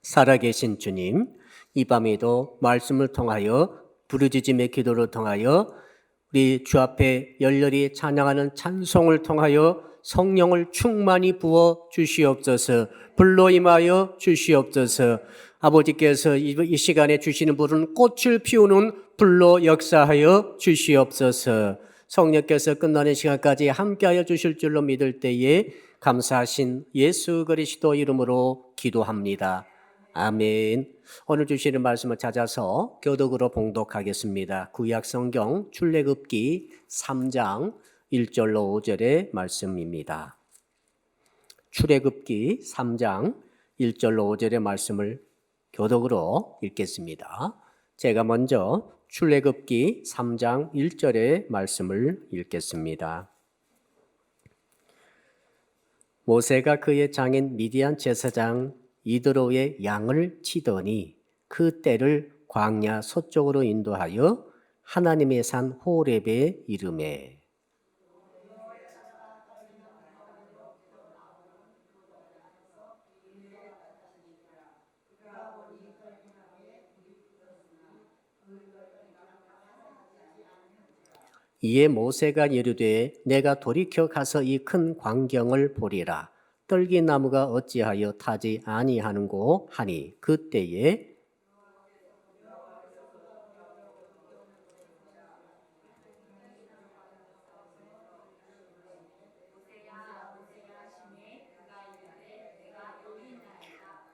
살아계신 주님, 이 밤에도 말씀을 통하여 부르짖음의 기도를 통하여 우리 주 앞에 열렬히 찬양하는 찬송을 통하여 성령을 충만히 부어 주시옵소서. 불로 임하여 주시옵소서. 아버지께서 이 시간에 주시는 불은 꽃을 피우는 불로 역사하여 주시옵소서. 성령께서 끝나는 시간까지 함께하여 주실 줄로 믿을 때에 감사하신 예수 그리스도 이름으로 기도합니다. 아멘. 오늘 주시는 말씀을 찾아서 교독으로 봉독하겠습니다. 구약 성경 출애굽기 3장 1절로 5절의 말씀입니다. 출애굽기 3장 1절로 5절의 말씀을 교독으로 읽겠습니다. 제가 먼저 출애굽기 3장 1절의 말씀을 읽겠습니다. 모세가 그의 장인 미디안 제사장 이드로의 양을 치더니 그 떼를 광야 서쪽으로 인도하여 하나님의 산 호렙에 이르매. 이에 모세가 이르되 내가 돌이켜 가서 이 큰 광경을 보리라. 떨기나무가 어찌하여 타지 아니하는고 하니 그때에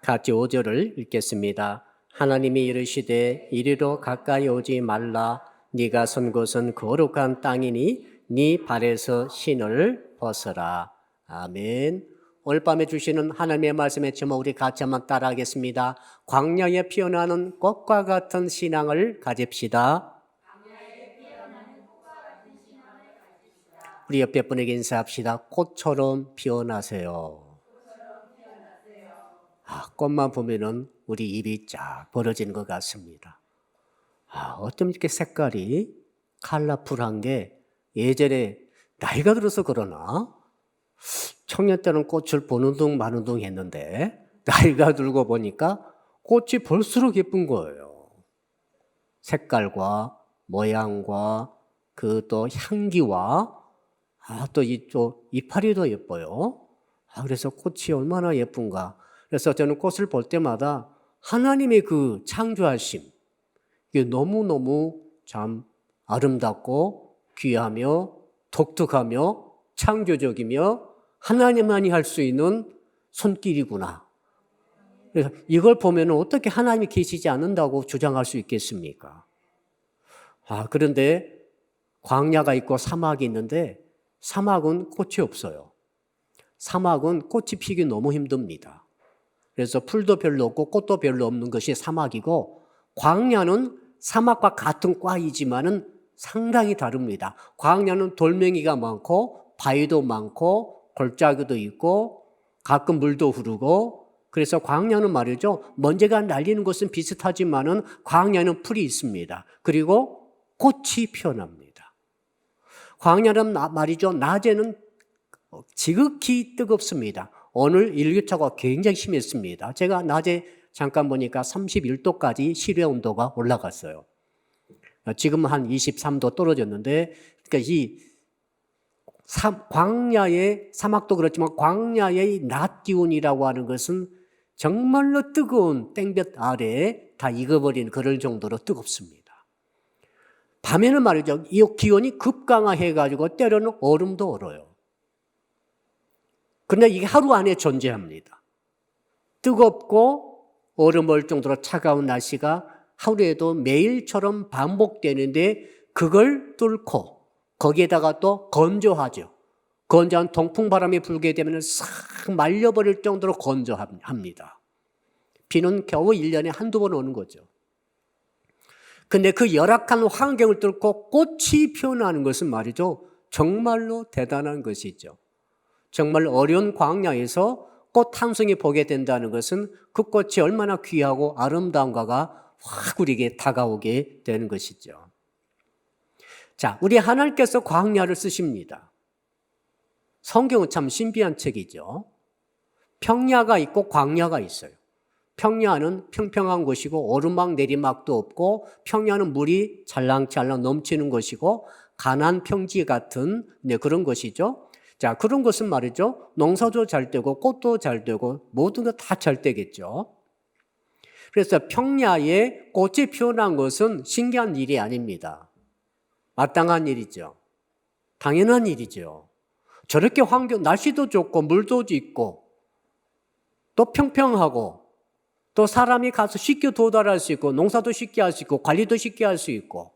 같이 5절을 읽겠습니다. 하나님이 이르시되 이리로 가까이 오지 말라. 네가 선 곳은 거룩한 땅이니 네 발에서 신을 벗어라. 아멘. 오늘 밤에 주시는 하나님의 말씀의 제목 우리 같이 한번 따라하겠습니다. 광야에 피어나는 꽃과 같은 신앙을 가집시다. 우리 옆에 분에게 인사합시다. 꽃처럼 피어나세요. 꽃만 보면은 우리 입이 쫙 벌어지는 것 같습니다. 어쩜 이렇게 색깔이 컬러풀한 게 예전에 나이가 들어서 그러나 청년 때는 꽃을 보는 둥 마는 둥 했는데 나이가 들고 보니까 꽃이 볼수록 예쁜 거예요. 색깔과 모양과 그 또 향기와 또 이쪽 이파리도 예뻐요. 그래서 꽃이 얼마나 예쁜가. 그래서 저는 꽃을 볼 때마다 하나님의 그 창조하심 이게 너무너무 참 아름답고 귀하며 독특하며 창조적이며 하나님만이 할 수 있는 손길이구나. 그래서 이걸 보면 어떻게 하나님이 계시지 않는다고 주장할 수 있겠습니까? 그런데 광야가 있고 사막이 있는데 사막은 꽃이 없어요. 사막은 꽃이 피기 너무 힘듭니다. 그래서 풀도 별로 없고 꽃도 별로 없는 것이 사막이고 광야는 사막과 같은 과이지만은 상당히 다릅니다. 광야는 돌멩이가 많고 바위도 많고 골짜기도 있고 가끔 물도 흐르고 그래서 광야는 말이죠. 먼지가 날리는 것은 비슷하지만은 광야는 풀이 있습니다. 그리고 꽃이 피어납니다. 광야는 말이죠. 낮에는 지극히 뜨겁습니다. 오늘 일교차가 굉장히 심했습니다. 제가 낮에 잠깐 보니까 31도까지 실외 온도가 올라갔어요. 지금은 한 23도 떨어졌는데, 그러니까 이 광야의 사막도 그렇지만 광야의 낮 기온이라고 하는 것은 정말로 뜨거운 땡볕 아래에 다 익어버린 그럴 정도로 뜨겁습니다. 밤에는 말이죠. 이 기온이 급강하해가지고 때로는 얼음도 얼어요. 그러나 이게 하루 안에 존재합니다. 뜨겁고 얼음 얼 정도로 차가운 날씨가 하루에도 매일처럼 반복되는데 그걸 뚫고 거기에다가 또 건조하죠. 건조한 동풍바람이 불게 되면 싹 말려버릴 정도로 건조합니다. 비는 겨우 1년에 한두 번 오는 거죠. 근데 그 열악한 환경을 뚫고 꽃이 피어나는 것은 말이죠. 정말로 대단한 것이죠. 정말 어려운 광야에서 꽃 한 송이 보게 된다는 것은 그 꽃이 얼마나 귀하고 아름다운가가 확 우리에게 다가오게 되는 것이죠. 자, 우리 하나님께서 광야를 쓰십니다. 성경은 참 신비한 책이죠. 평야가 있고 광야가 있어요. 평야는 평평한 곳이고 오르막 내리막도 없고 평야는 물이 잘랑잘랑 넘치는 곳이고 가난 평지 같은 그런 곳이죠. 자, 그런 것은 말이죠. 농사도 잘 되고 꽃도 잘 되고 모든 것 다 잘 되겠죠. 그래서 평야에 꽃이 피어난 것은 신기한 일이 아닙니다. 마땅한 일이죠. 당연한 일이죠. 저렇게 날씨도 좋고 물도 있고 또 평평하고 또 사람이 가서 쉽게 도달할 수 있고 농사도 쉽게 할 수 있고 관리도 쉽게 할 수 있고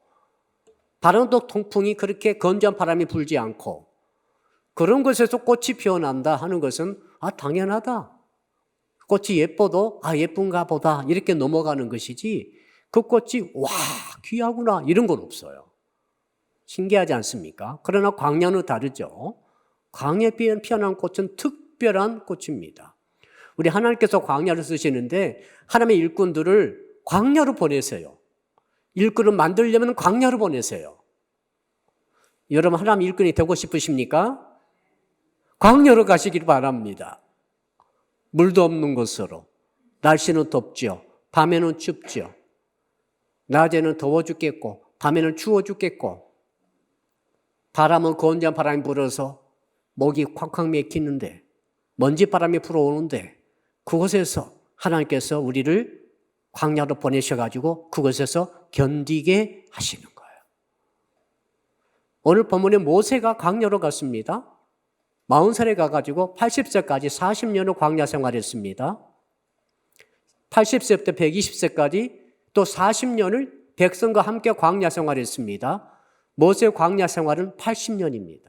바람도 통풍이 그렇게 건조한 바람이 불지 않고 그런 곳에서 꽃이 피어난다 하는 것은 당연하다. 꽃이 예뻐도 예쁜가 보다 이렇게 넘어가는 것이지 그 꽃이 와 귀하구나 이런 건 없어요. 신기하지 않습니까? 그러나 광야는 다르죠. 광야에 피어난 꽃은 특별한 꽃입니다. 우리 하나님께서 광야를 쓰시는데 하나님의 일꾼들을 광야로 보내세요. 일꾼을 만들려면 광야로 보내세요. 여러분 하나님 일꾼이 되고 싶으십니까? 광야로 가시길 바랍니다. 물도 없는 곳으로. 날씨는 덥죠. 밤에는 춥죠. 낮에는 더워 죽겠고 밤에는 추워 죽겠고 바람은 건조한 바람이 불어서 목이 콱콱 막히는데 먼지 바람이 불어오는데 그곳에서 하나님께서 우리를 광야로 보내셔가지고 그곳에서 견디게 하시는 거예요. 오늘 본문에 모세가 광야로 갔습니다. 40살에 가가지고 80세까지 40년을 광야 생활했습니다. 80세부터 120세까지 또 40년을 백성과 함께 광야 생활했습니다. 모세 광야 생활은 80년입니다.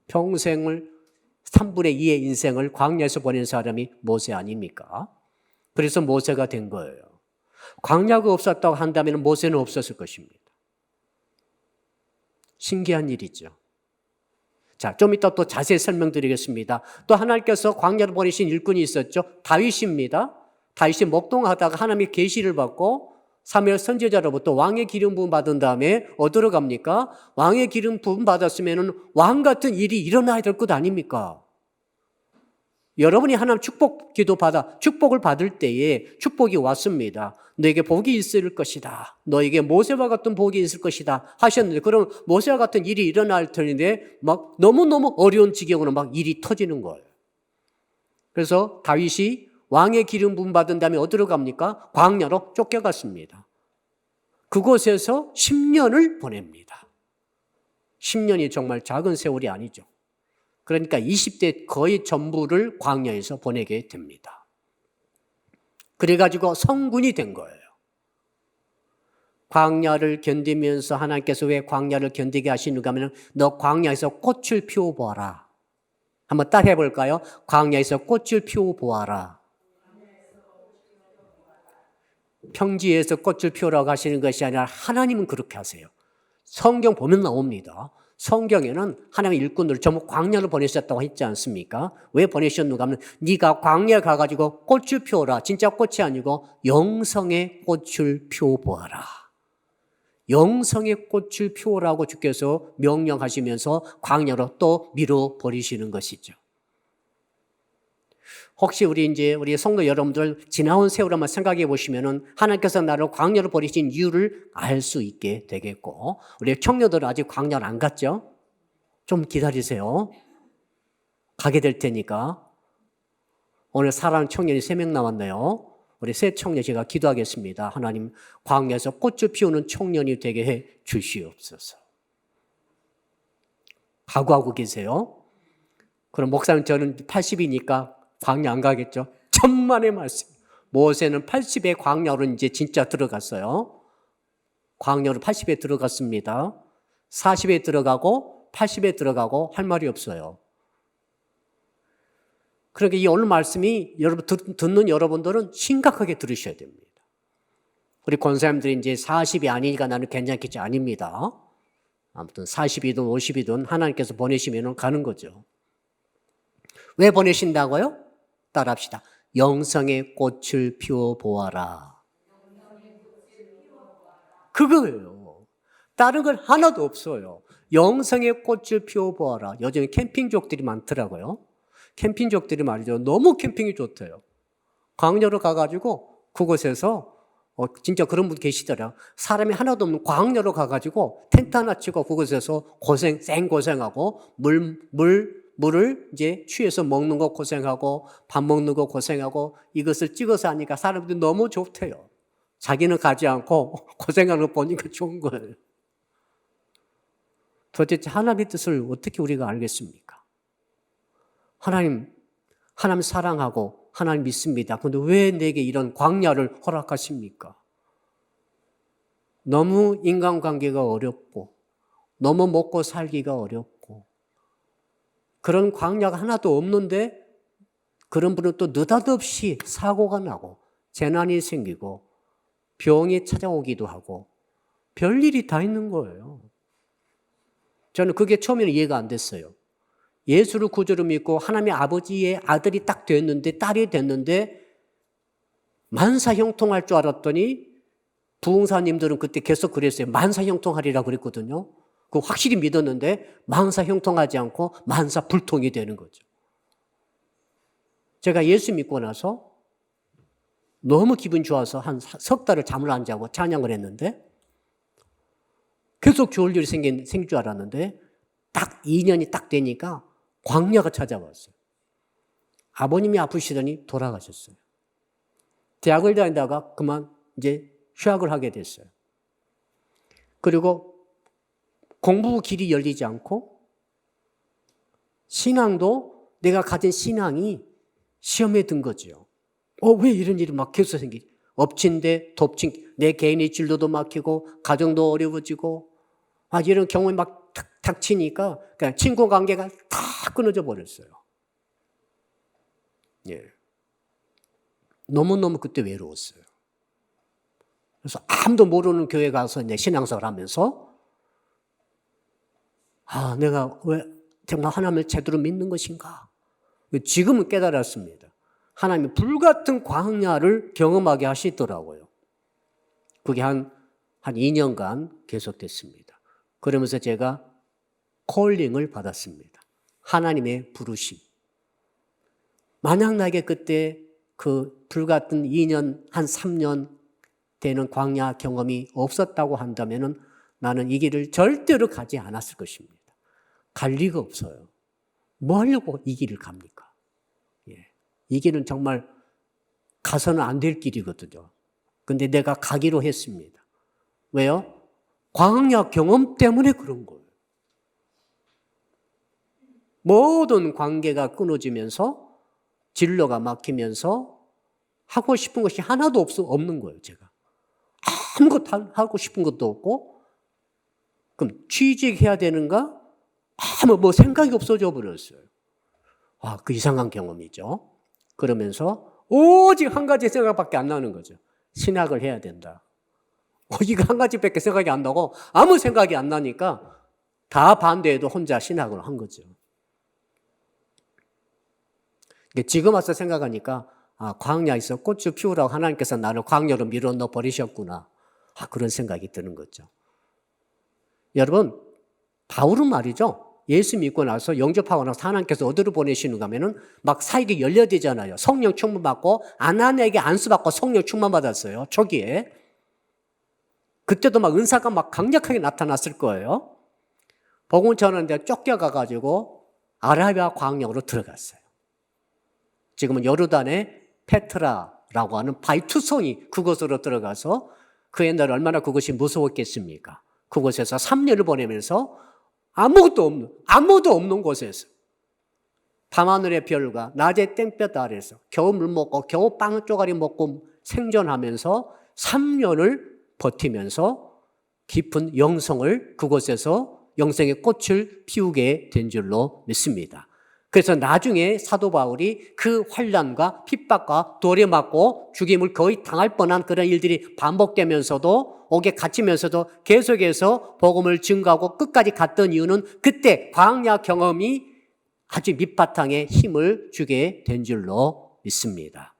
평생을 3분의 2의 인생을 광야에서 보낸 사람이 모세 아닙니까? 그래서 모세가 된 거예요. 광야가 없었다고 한다면 모세는 없었을 것입니다. 신기한 일이죠. 자, 좀 이따 또 자세히 설명드리겠습니다. 또 하나님께서 광야로 보내신 일꾼이 있었죠. 다윗입니다. 다윗이 목동하다가 하나님의 계시를 받고 사무엘 선지자로부터 왕의 기름 부음 받은 다음에 어디로 갑니까? 왕의 기름 부음 받았으면 왕 같은 일이 일어나야 될 것 아닙니까? 여러분이 하나님 축복을 받을 때에 축복이 왔습니다. 너에게 복이 있을 것이다. 너에게 모세와 같은 복이 있을 것이다. 하셨는데 그럼 모세와 같은 일이 일어날 텐데 막 너무너무 어려운 지경으로 막 일이 터지는 거예요. 그래서 다윗이 왕의 기름 부음 받은 다음에 어디로 갑니까? 광야로 쫓겨갔습니다. 그곳에서 10년을 보냅니다. 10년이 정말 작은 세월이 아니죠. 그러니까 20대 거의 전부를 광야에서 보내게 됩니다. 그래가지고 성군이 된 거예요. 광야를 견디면서 하나님께서 왜 광야를 견디게 하시는가 하면 너 광야에서 꽃을 피워보아라. 한번 따라해 볼까요? 광야에서 꽃을 피워보아라. 평지에서 꽃을 피우라고 하시는 것이 아니라 하나님은 그렇게 하세요. 성경 보면 나옵니다. 성경에는 하나님의 일꾼들을 전부 광야로 보내셨다고 했지 않습니까? 왜 보내셨는가 하면 네가 광야에 가가지고 꽃을 피워라. 진짜 꽃이 아니고 영성의 꽃을 피워보아라. 영성의 꽃을 피우라고 주께서 명령하시면서 광야로 또 밀어버리시는 것이죠. 혹시 우리 성도 여러분들 지나온 세월 한번 생각해 보시면은 하나님께서 나를 광야로 버리신 이유를 알 수 있게 되겠고, 우리 청년들은 아직 광야를 안 갔죠? 좀 기다리세요. 가게 될 테니까. 오늘 사랑하는 청년이 3명 남았네요. 우리 새 청년 제가 기도하겠습니다. 하나님, 광야에서 꽃을 피우는 청년이 되게 해 주시옵소서. 각오하고 계세요? 그럼 목사님 저는 80이니까 광야 안 가겠죠? 천만의 말씀. 모세는 80에 광야로 이제 진짜 들어갔어요. 광야로 80에 들어갔습니다. 40에 들어가고 80에 들어가고 할 말이 없어요. 그러니까 이 오늘 말씀이 여러분 듣는 여러분들은 심각하게 들으셔야 됩니다. 우리 권사님들이 이제 40이 아니니까 나는 괜찮겠지 아닙니다. 아무튼 40이든 50이든 하나님께서 보내시면 가는 거죠. 왜 보내신다고요? 따라합시다. 영성의 꽃을 피워보아라. 그거예요. 다른 건 하나도 없어요. 영성의 꽃을 피워보아라. 요즘에 캠핑족들이 많더라고요. 캠핑족들이 말이죠. 너무 캠핑이 좋대요. 광야로 가가지고 그곳에서 진짜 그런 분 계시더라. 사람이 하나도 없는 광야로 가가지고 텐트 하나 치고 그곳에서 생고생하고 물을 이제 취해서 먹는 거 고생하고 밥 먹는 거 고생하고 이것을 찍어서 하니까 사람들이 너무 좋대요. 자기는 가지 않고 고생하는 거 보니까 좋은 거예요. 도대체 하나님의 뜻을 어떻게 우리가 알겠습니까? 하나님 사랑하고 하나님 믿습니다. 그런데 왜 내게 이런 광야를 허락하십니까? 너무 인간관계가 어렵고 너무 먹고 살기가 어렵고 그런 광야가 하나도 없는데 그런 분은 또 느닷없이 사고가 나고 재난이 생기고 병이 찾아오기도 하고 별일이 다 있는 거예요. 저는 그게 처음에는 이해가 안 됐어요. 예수를 구주로 믿고 하나님의 아버지의 아들이 딱 됐는데 딸이 됐는데 만사형통할 줄 알았더니 부흥사님들은 그때 계속 그랬어요. 만사형통하리라고 그랬거든요. 그거 확실히 믿었는데 만사형통하지 않고 만사불통이 되는 거죠. 제가 예수 믿고 나서 너무 기분 좋아서 한 석 달을 잠을 안 자고 찬양을 했는데 계속 좋을 일이 생길 줄 알았는데 딱 2년이 딱 되니까 광야가 찾아왔어요. 아버님이 아프시더니 돌아가셨어요. 대학을 다니다가 그만 이제 휴학을 하게 됐어요. 그리고 공부 길이 열리지 않고 신앙도 내가 가진 신앙이 시험에 든 거죠. 왜 이런 일이 막 계속 생기지? 엎친 데 덮친 내 개인의 진로도 막히고 가정도 어려워지고 이런 경험이 막 닥치니까 그냥 친구 관계가 다 끊어져 버렸어요. 예. 너무너무 그때 외로웠어요. 그래서 아무도 모르는 교회 가서 이제 신앙생활 하면서 내가 왜 정말 하나님을 제대로 믿는 것인가? 지금은 깨달았습니다. 하나님이 불같은 광야를 경험하게 하시더라고요. 그게 한 2년간 계속됐습니다. 그러면서 제가 콜링을 받았습니다. 하나님의 부르심. 만약 나에게 그때 그 불같은 2년, 한 3년 되는 광야 경험이 없었다고 한다면 나는 이 길을 절대로 가지 않았을 것입니다. 갈 리가 없어요. 뭐 하려고 이 길을 갑니까? 이 길은 정말 가서는 안 될 길이거든요. 근데 내가 가기로 했습니다. 왜요? 광야 경험 때문에 그런 거예요. 모든 관계가 끊어지면서 진로가 막히면서 하고 싶은 것이 하나도 없는 거예요, 제가. 아무것도 하고 싶은 것도 없고, 그럼 취직해야 되는가? 뭐 생각이 없어져 버렸어요. 그 이상한 경험이죠. 그러면서 오직 한 가지 생각밖에 안 나는 거죠. 신학을 해야 된다. 이거 한 가지밖에 생각이 안 나고 아무 생각이 안 나니까 다 반대해도 혼자 신학을 한 거죠. 지금 와서 생각하니까 광야에서 꽃을 피우라고 하나님께서 나를 광야로 밀어넣어 버리셨구나. 그런 생각이 드는 거죠. 여러분, 바울은 말이죠. 예수 믿고 나서 영접하고 나서 하나님께서 어디로 보내시는가 하면은 막 사역이 열려되잖아요. 성령 충만 받고 아나니아에게 안수 받고 성령 충만 받았어요. 초기에. 그때도 막 은사가 막 강력하게 나타났을 거예요. 복음 전하는데 쫓겨가가지고 아라비아 광야로 들어갔어요. 지금은 요르단의 페트라라고 하는 바이투성이 그곳으로 들어가서 그 옛날에 얼마나 그것이 무서웠겠습니까? 그곳에서 3년을 보내면서 아무도 없는 곳에서 밤하늘의 별과 낮의 땡볕 아래서 겨우 물 먹고 겨우 빵 쪼가리 먹고 생존하면서 3년을 버티면서 깊은 영성을 그곳에서 영성의 꽃을 피우게 된 줄로 믿습니다. 그래서 나중에 사도 바울이 그 환난과 핍박과 돌에 맞고 죽임을 거의 당할 뻔한 그런 일들이 반복되면서도 옥에 갇히면서도 계속해서 복음을 증거하고 끝까지 갔던 이유는 그때 광야 경험이 아주 밑바탕에 힘을 주게 된 줄로 믿습니다.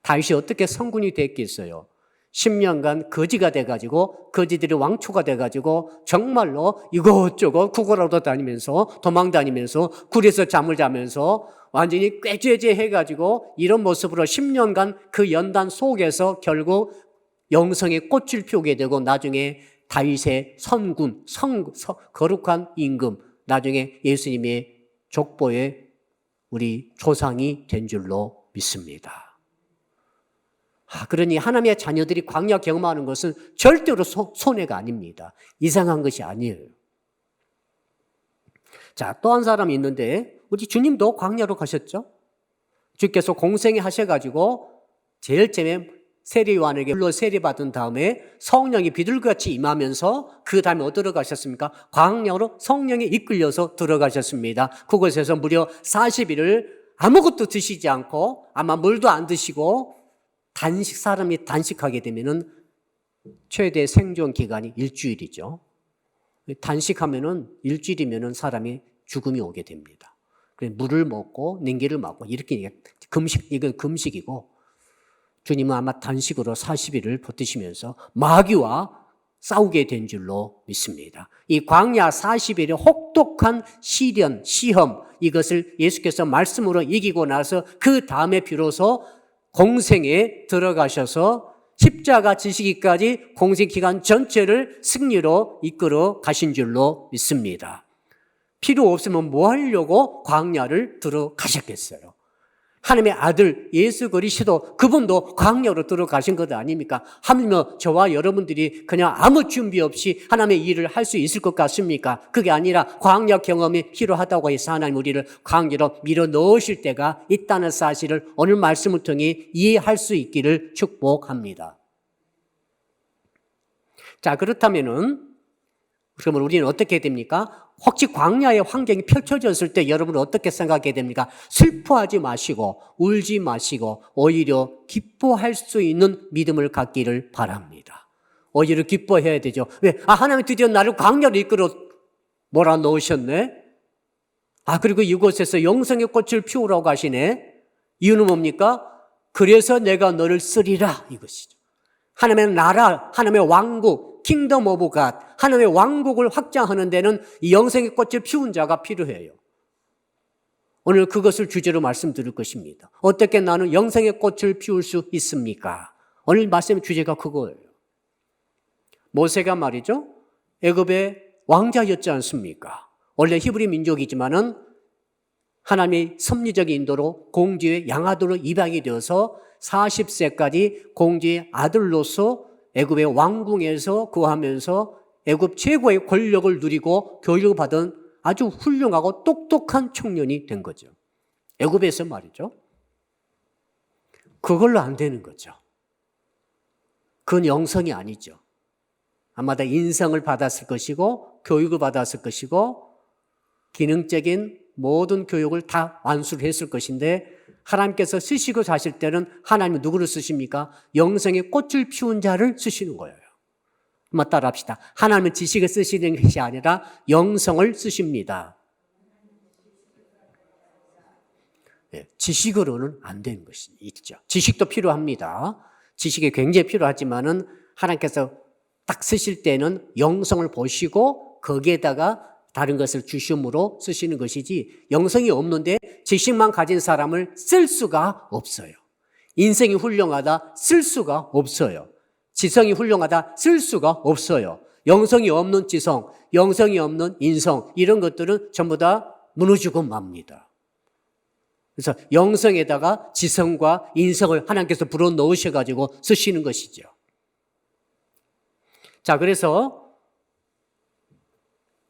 다윗이 어떻게 성군이 됐겠어요? 10년간 거지가 돼가지고 거지들이 왕초가 돼가지고 정말로 이것저것 구걸하러 다니면서 도망 다니면서 굴에서 잠을 자면서 완전히 꾀죄죄 해가지고 이런 모습으로 10년간 그 연단 속에서 결국 영성의 꽃을 피우게 되고 나중에 다윗의 선군, 거룩한 임금, 나중에 예수님의 족보의 우리 조상이 된 줄로 믿습니다. 그러니 하나님의 자녀들이 광야 경험하는 것은 절대로 손해가 아닙니다. 이상한 것이 아니에요. 자, 또 한 사람이 있는데 우리 주님도 광야로 가셨죠? 주께서 공생애 하셔가지고 제일 처음에 세례요한에게 불러 세례받은 다음에 성령이 비둘기같이 임하면서 그 다음에 어디로 가셨습니까? 광야로 성령에 이끌려서 들어가셨습니다. 그곳에서 무려 40일을 아무것도 드시지 않고 아마 물도 안 드시고 사람이 단식하게 되면은 최대 생존 기간이 일주일이죠. 단식하면은 일주일이면은 사람이 죽음이 오게 됩니다. 그래서 물을 먹고 냉기를 먹고 이렇게 이건 금식이고 주님은 아마 단식으로 40일을 버티시면서 마귀와 싸우게 된 줄로 믿습니다. 이 광야 40일의 혹독한 시련, 시험 이것을 예수께서 말씀으로 이기고 나서 그 다음에 비로소 공생에 들어가셔서 십자가 지시기까지 공생기간 전체를 승리로 이끌어 가신 줄로 믿습니다. 필요 없으면 뭐 하려고 광야를 들어가셨겠어요? 하나님의 아들 예수 그리스도 그분도 광야로 들어가신 것 아닙니까? 하물며 저와 여러분들이 그냥 아무 준비 없이 하나님의 일을 할 수 있을 것 같습니까? 그게 아니라 광야 경험이 필요하다고 해서 하나님 우리를 광야로 밀어 넣으실 때가 있다는 사실을 오늘 말씀을 통해 이해할 수 있기를 축복합니다. 자, 그렇다면은 그러면 우리는 어떻게 됩니까? 혹시 광야의 환경이 펼쳐졌을 때 여러분은 어떻게 생각하게 됩니까? 슬퍼하지 마시고 울지 마시고 오히려 기뻐할 수 있는 믿음을 갖기를 바랍니다. 오히려 기뻐해야 되죠. 왜? 하나님이 드디어 나를 광야로 이끌어 몰아넣으셨네. 그리고 이곳에서 영생의 꽃을 피우라고 하시네. 이유는 뭡니까? 그래서 내가 너를 쓰리라 이것이죠. 하나님의 나라, 하나님의 왕국, 킹덤 오브 갓, 하나님의 왕국을 확장하는 데는 이 영생의 꽃을 피운 자가 필요해요. 오늘 그것을 주제로 말씀드릴 것입니다. 어떻게 나는 영생의 꽃을 피울 수 있습니까? 오늘 말씀의 주제가 그거예요. 모세가 말이죠, 애굽의 왕자였지 않습니까? 원래 히브리 민족이지만은 하나님의 섭리적인 인도로 공주의 양아들로 입양이 되어서 40세까지 공주의 아들로서 애굽의 왕궁에서 거하면서 애굽 최고의 권력을 누리고 교육을 받은 아주 훌륭하고 똑똑한 청년이 된 거죠. 애굽에서 말이죠. 그걸로 안 되는 거죠. 그건 영성이 아니죠. 아마 다 인성을 받았을 것이고 교육을 받았을 것이고 기능적인 모든 교육을 다 완수를 했을 것인데 하나님께서 쓰시고 사실 때는 하나님은 누구를 쓰십니까? 영생의 꽃을 피운 자를 쓰시는 거예요. 한번 따라 합시다. 하나님은 지식을 쓰시는 것이 아니라 영성을 쓰십니다. 지식으로는 안 되는 것이 있죠. 지식도 필요합니다. 지식이 굉장히 필요하지만은 하나님께서 딱 쓰실 때는 영성을 보시고 거기에다가 다른 것을 주심으로 쓰시는 것이지 영성이 없는데 지식만 가진 사람을 쓸 수가 없어요. 인생이 훌륭하다 쓸 수가 없어요. 지성이 훌륭하다 쓸 수가 없어요. 영성이 없는 지성, 영성이 없는 인성 이런 것들은 전부 다 무너지고 맙니다. 그래서 영성에다가 지성과 인성을 하나님께서 불어넣으셔가지고 쓰시는 것이죠. 자, 그래서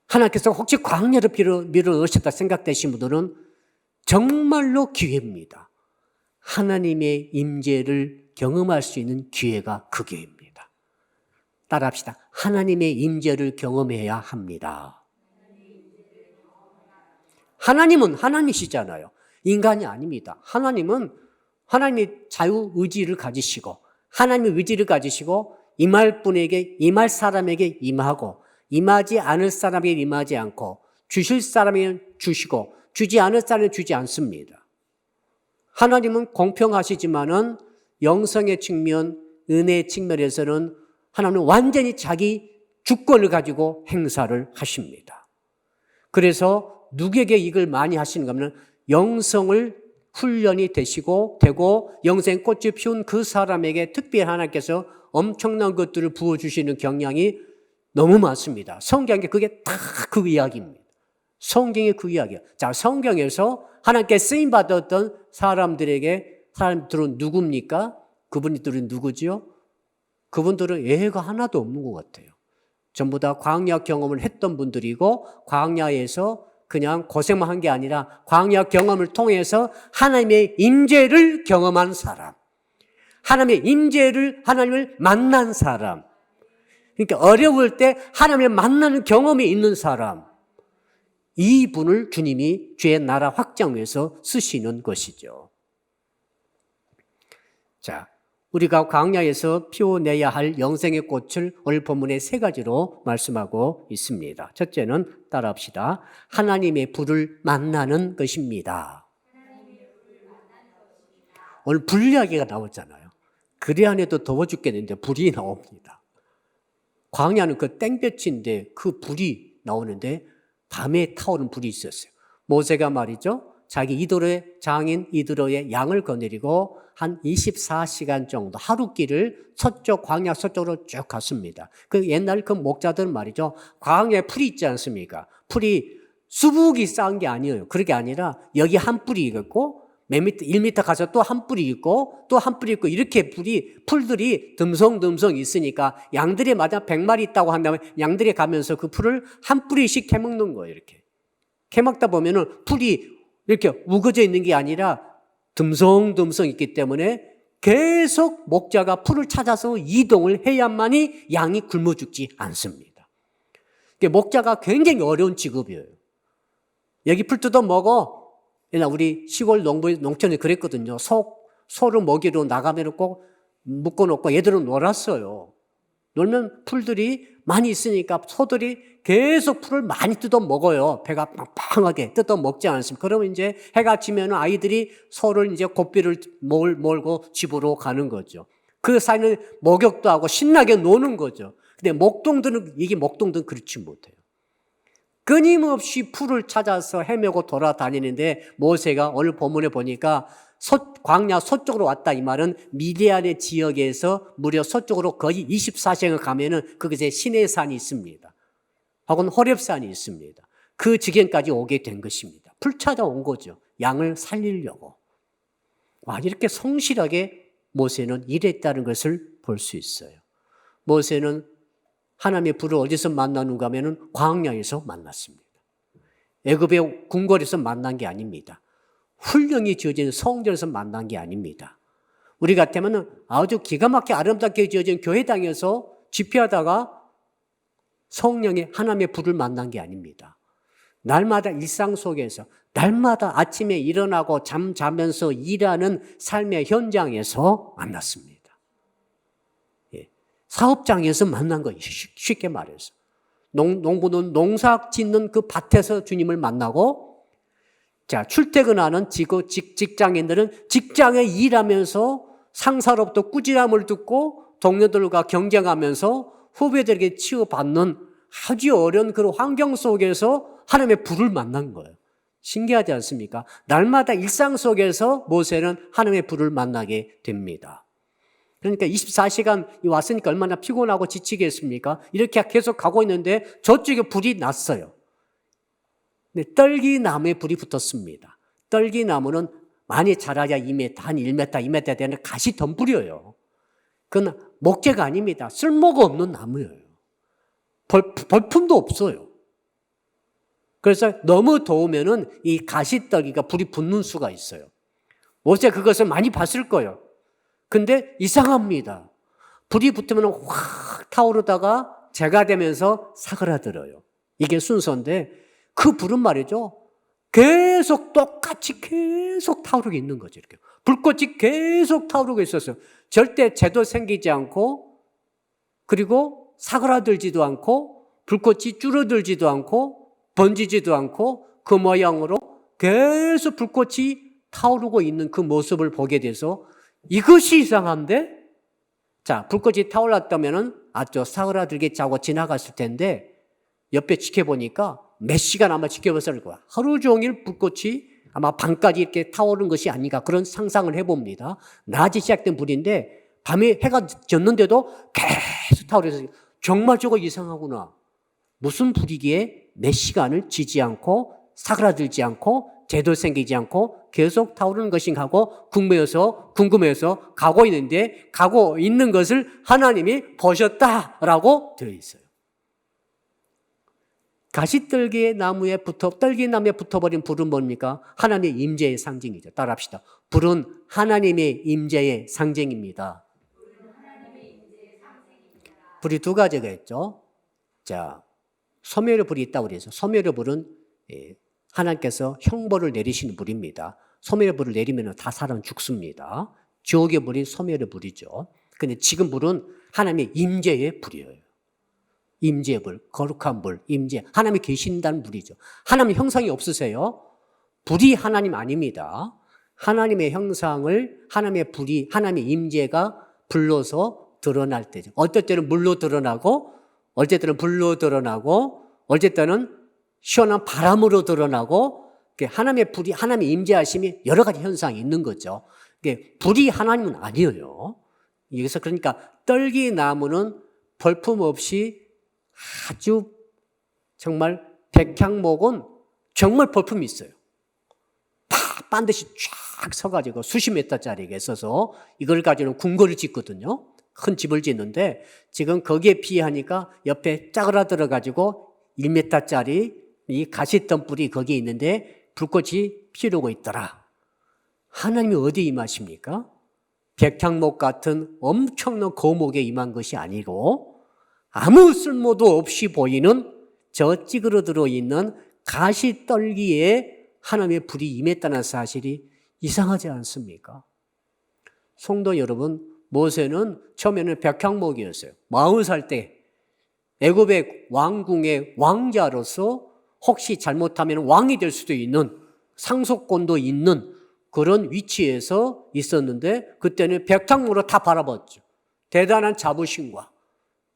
하나님께서 혹시 광야로 밀어넣으셨다 생각되신 분들은 정말로 기회입니다. 하나님의 임재를 경험할 수 있는 기회가 그 기회입니다. 따라합시다. 하나님의 임재를 경험해야 합니다. 하나님은 하나님이시잖아요. 인간이 아닙니다. 하나님은 하나님의 자유의지를 가지시고 하나님의 의지를 가지시고 임할 분에게 임할 사람에게 임하고 임하지 않을 사람에게 임하지 않고 주실 사람에게 주시고 주지 않을 사람에게 주지 않습니다. 하나님은 공평하시지만은 영성의 측면, 은혜 측면에서는 하나님은 완전히 자기 주권을 가지고 행사를 하십니다. 그래서 누구에게 이걸 많이 하시는가 하면 영성을 훈련이 되고 영생 꽃이 피운 그 사람에게 특별히 하나님께서 엄청난 것들을 부어주시는 경향이 너무 많습니다. 성경에 그게 다 그 이야기입니다. 성경의 그 이야기야. 자, 성경에서 하나님께 쓰임받았던 사람들은 누굽니까? 그분들은 누구지요? 그분들은 예가 하나도 없는 것 같아요. 전부 다 광야 경험을 했던 분들이고 광야에서 그냥 고생만 한 게 아니라 광야 경험을 통해서 하나님의 임재를 경험한 사람, 하나님을 만난 사람, 그러니까 어려울 때 하나님을 만나는 경험이 있는 사람, 이 분을 주님이 주의 나라 확장 위해서 쓰시는 것이죠. 자, 우리가 광야에서 피워내야 할 영생의 꽃을 오늘 본문에 3가지로 말씀하고 있습니다. 첫째는 따라합시다. 하나님의 불을 만나는 것입니다. 오늘 불 이야기가 나왔잖아요. 그래 안에도 더워 죽겠는데 불이 나옵니다. 광야는 그 땡볕인데 그 불이 나오는데 밤에 타오르는 불이 있었어요. 모세가 말이죠. 자기 장인 이드로의 양을 거느리고 한 24시간 정도 하루길을 광야 서쪽으로 쭉 갔습니다. 그 옛날 그 목자들은 말이죠. 광야에 풀이 있지 않습니까? 풀이 수북이 쌓은 게 아니에요. 그게 아니라 여기 한 뿌리 있고 몇 미터, 1미터 가서 또 한 뿌리 있고 또 한 뿌리 있고 이렇게 풀들이 듬성듬성 있으니까 양들이 마다 100마리 있다고 한다면 양들이 가면서 그 풀을 한 뿌리씩 캐먹는 거예요. 이렇게. 캐먹다 보면은 풀이 이렇게 우거져 있는 게 아니라 듬성듬성 있기 때문에 계속 목자가 풀을 찾아서 이동을 해야만이 양이 굶어 죽지 않습니다. 목자가 굉장히 어려운 직업이에요. 여기 풀 뜯어 먹어. 우리 시골 농촌에 그랬거든요. 소를 먹이러 나가면 꼭 묶어놓고 얘들은 놀았어요. 놀면 풀들이 많이 있으니까 소들이 계속 풀을 많이 뜯어 먹어요. 배가 빵빵하게 뜯어 먹지 않습니까? 그러면 이제 해가 지면 아이들이 소를 이제 고삐를 몰고 집으로 가는 거죠. 그 사이는 목욕도 하고 신나게 노는 거죠. 근데 목동들은 그렇지 못해요. 끊임없이 풀을 찾아서 헤매고 돌아다니는데 모세가 오늘 본문에 보니까 광야 서쪽으로 왔다 이 말은 미디안의 지역에서 무려 서쪽으로 거의 24시간을 가면은 그곳에 시내산이 있습니다. 혹은 호렙산이 있습니다. 그 지경까지 오게 된 것입니다. 풀 찾아온 거죠. 양을 살리려고. 와, 이렇게 성실하게 모세는 일했다는 것을 볼 수 있어요. 모세는 하나님의 불을 어디서 만나는가 하면은 광야에서 만났습니다. 애굽의 궁궐에서 만난 게 아닙니다. 훈령이 지어진 성전에서 만난 게 아닙니다. 우리 같으면 아주 기가 막히게 아름답게 지어진 교회당에서 집회하다가 성령의 하나님의 불을 만난 게 아닙니다. 날마다 일상 속에서 날마다 아침에 일어나고 잠자면서 일하는 삶의 현장에서 만났습니다. 사업장에서 만난 거예요. 쉽게 말해서. 농부는 농사 짓는 그 밭에서 주님을 만나고, 자, 출퇴근하는 직장인들은 직장에 일하면서 상사로부터 꾸지람을 듣고 동료들과 경쟁하면서 후배들에게 치유받는 아주 어려운 그런 환경 속에서 하나님의 불을 만난 거예요. 신기하지 않습니까? 날마다 일상 속에서 모세는 하나님의 불을 만나게 됩니다. 그러니까 24시간 왔으니까 얼마나 피곤하고 지치겠습니까? 이렇게 계속 가고 있는데 저쪽에 불이 났어요. 근데 떨기나무에 불이 붙었습니다. 떨기나무는 많이 자라야 2m, 한 1m, 2m 되는 가시덤불이에요. 그건 목재가 아닙니다. 쓸모가 없는 나무예요. 벌품도 없어요. 그래서 너무 더우면은 이 가시떨기가 불이 붙는 수가 있어요. 모세 그것을 많이 봤을 거예요. 근데 이상합니다. 불이 붙으면 확 타오르다가 재가 되면서 사그라들어요. 이게 순서인데 그 불은 말이죠. 똑같이 계속 타오르고 있는 거죠. 이렇게. 불꽃이 계속 타오르고 있었어요. 절대 재도 생기지 않고 그리고 사그라들지도 않고 불꽃이 줄어들지도 않고 번지지도 않고 그 모양으로 계속 불꽃이 타오르고 있는 그 모습을 보게 돼서 이것이 이상한데 자, 불꽃이 타올랐다면은 아주 사그라들게 자고 지나갔을 텐데 옆에 지켜보니까 몇 시간 아마 지켜봤을 거야. 하루 종일 불꽃이 아마 밤까지 이렇게 타오르는 것이 아닌가 그런 상상을 해봅니다. 낮에 시작된 불인데 밤에 해가 졌는데도 계속 타오르서 정말 저거 이상하구나. 무슨 불이기에 몇 시간을 지지 않고 사그라들지 않고 제도 생기지 않고 계속 타오르는 것인가 하고 궁금해서 가고 있는데 가고 있는 것을 하나님이 보셨다라고 되어 있어요. 가시떨기 나무에 붙어버린 불은 뭡니까? 하나님의 임재의 상징이죠. 따라합시다. 불은 하나님의 임재의 상징입니다. 불이 두 가지가 있죠. 자, 소멸의 불이 있다고 그래서 소멸의 불은 하나님께서 형벌을 내리시는 불입니다. 소멸의 불을 내리면 다 사람 죽습니다. 지옥의 불이 소멸의 불이죠. 근데 지금 불은 하나님의 임재의 불이에요. 임재의 불, 거룩한 불, 임재. 하나님이 계신다는 불이죠. 하나님 형상이 없으세요? 불이 하나님 아닙니다. 하나님의 형상을 하나님의 불이, 하나님의 임재가 불러서 드러날 때죠. 어떨 때는 물로 드러나고, 어떨 때는 불로 드러나고, 어떨 때는 시원한 바람으로 드러나고, 하나님의 불이, 하나님의 임재하심이 여러 가지 현상이 있는 거죠. 불이 하나님은 아니에요. 여기서 그러니까 떨기나무는 벌품 없이 아주 정말 백향목은 정말 벌품이 있어요. 반드시 쫙 서가지고 수십 미터짜리가 있어서 이걸 가지고는 궁궐을 짓거든요. 큰 집을 짓는데 지금 거기에 비하니까 옆에 짜그라들어가지고 1m짜리 이 가시덤불이 거기에 있는데 불꽃이 피우고 있더라. 하나님이 어디에 임하십니까? 백향목 같은 엄청난 거목에 임한 것이 아니고 아무 쓸모도 없이 보이는 저 찌그러들어 있는 가시떨기에 하나님의 불이 임했다는 사실이 이상하지 않습니까? 성도 여러분, 모세는 처음에는 백향목이었어요. 40살 때 애굽의 왕궁의 왕자로서 혹시 잘못하면 왕이 될 수도 있는 상속권도 있는 그런 위치에서 있었는데 그때는 백향목으로 다 바라봤죠. 대단한 자부심과